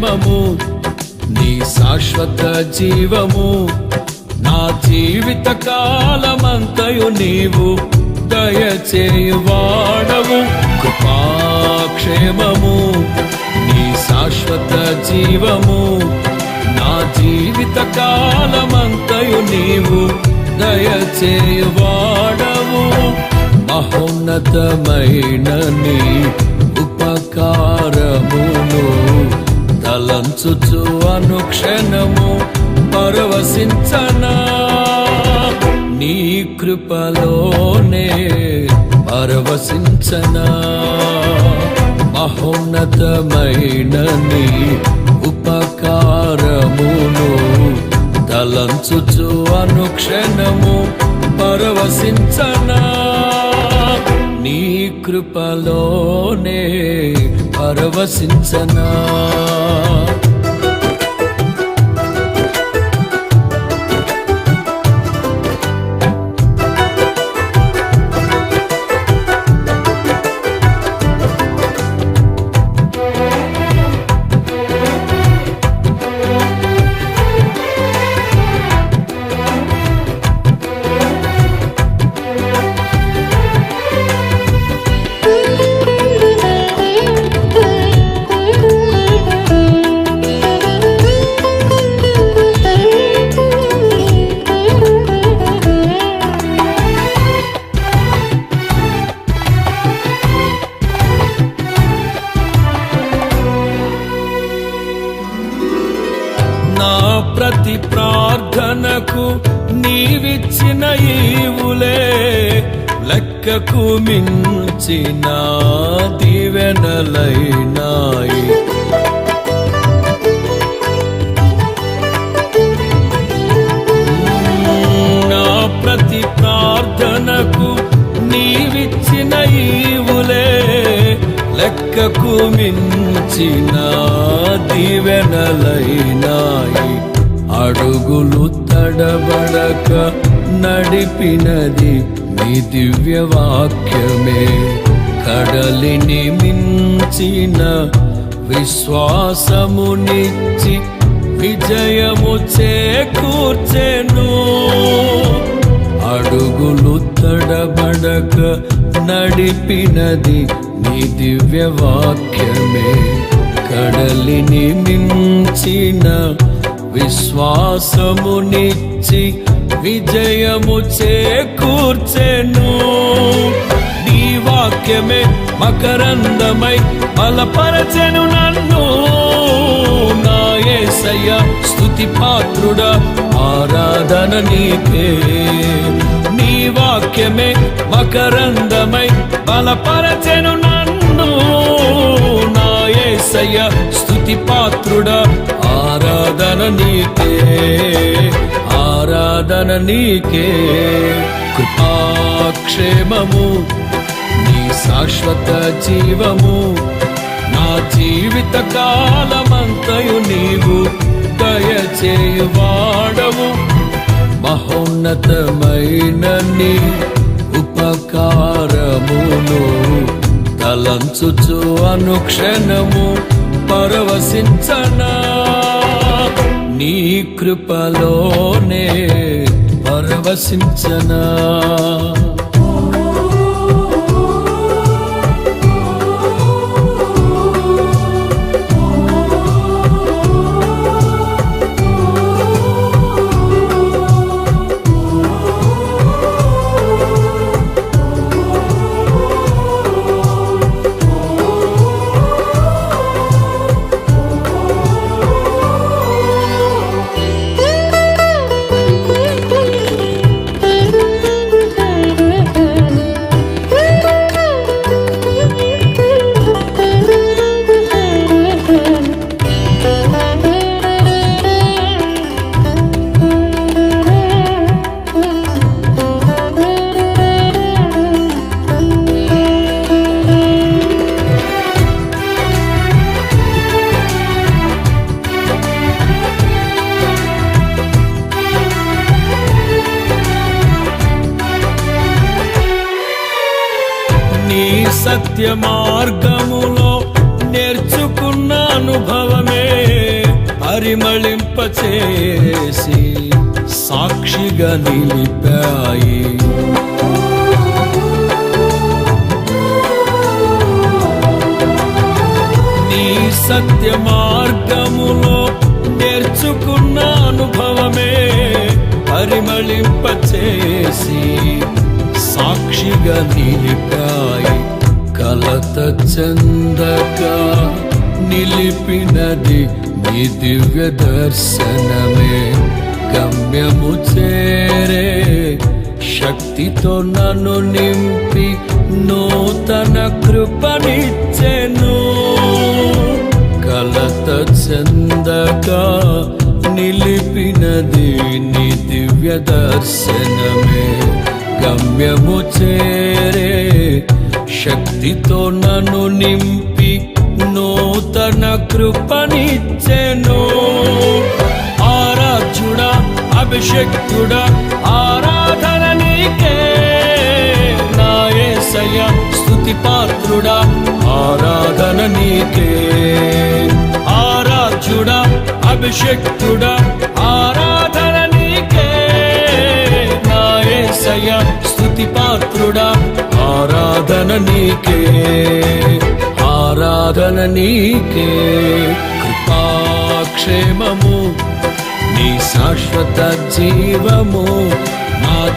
క్షేమము నీ శాశ్వత జీవము నా జీవిత కాలమంతయు నీవు దయచేయువాడవు కృపాక్షేమము నీ శాశ్వత జీవము నా జీవిత కాలమంతయు నీవు దయచేయువాడవు మహోన్నతమైన నీ ఉపకారమును తలంచుచు అనుక్షణము పరవశించనా నీ కృపలోనే పరవశించనా మహోన్నతమైన నీ ఉపకారమును తలంచుచు అనుక్షణము పరవశించనా నీ కృపలోనే పరవశించనా ప్రతి ప్రార్థనకు నీవిచ్చిన ఈవులే లెక్కకు మించిన దీవెనలైనాయి నా ప్రతి ప్రార్థనకు నీవిచ్చిన ఈవులే లెక్కకు మించిన దీవెనలైనాయి అడుగులు తడబడక నడిపినది నీ దివ్య వాక్యమే కడలిని మించిన విశ్వాసమునిచ్చి విజయము చేకూర్చెను అడుగులు తడబడక నడిపినది నీ దివ్య వాక్యమే కడలిని మించిన విశ్వాసమునిచ్చి విజయము చేకూర్చెను నీ వాక్యమే మకరందమై బలపరచెను నన్ను నా యేసయ్య స్తుతి పాత్రుడా ఆరాధన నీకే నీ వాక్యమే మకరందమై బలపరచెను నన్ను నా యేసయ్య స్తుతి పాత్రుడా ఆరాధన నీకే ఆరాధన నీకే కృపాక్షేమము నీ శాశ్వత జీవము నా జీవిత కాలమంతయు నీవు దయచేయువాడవు మహోన్నతమైన నీ ఉపకారమును తలంచుచు అనుక్షణము పరవశించనా నీ కృపలోనే పరవశించనా సత్య మార్గములో నేర్చుకున్న అనుభవమే పరిమళింపచేసి సాక్షిగా నిలిపాయి. నీ సత్య మార్గములో నేర్చుకున్న అనుభవమే పరిమళింపచేసి సాక్షిగా నిలిపాయి. కలత చెందగా నిలిపినది నీ దివ్య దర్శనమే. గమ్యము చేరే శక్తితో నన్ను నింపి నూతన కృపనిచ్చెను. కలత చెందగా నిలిపినది నీ దివ్య దర్శనమే. గమ్యము చేరే శక్తితో నన్ను నింపి నూతన కృపనిచ్చెను. ఆరాధ్యుడా, అభిషక్తుడా, ఆరాధన నీకే. నా యేసయ్యా స్తుతి పాత్రుడా, ఆరాధన నీకే. ఆరాధ్యుడా, అభిషక్తుడా, ఆరాధన నీకే. నా యేసయ్యా స్తుతి పాత్రుడా, ఆరాధన నీకే. ఆరాధన నీకే. కృపాక్షేమము నీ శాశ్వత జీవము నా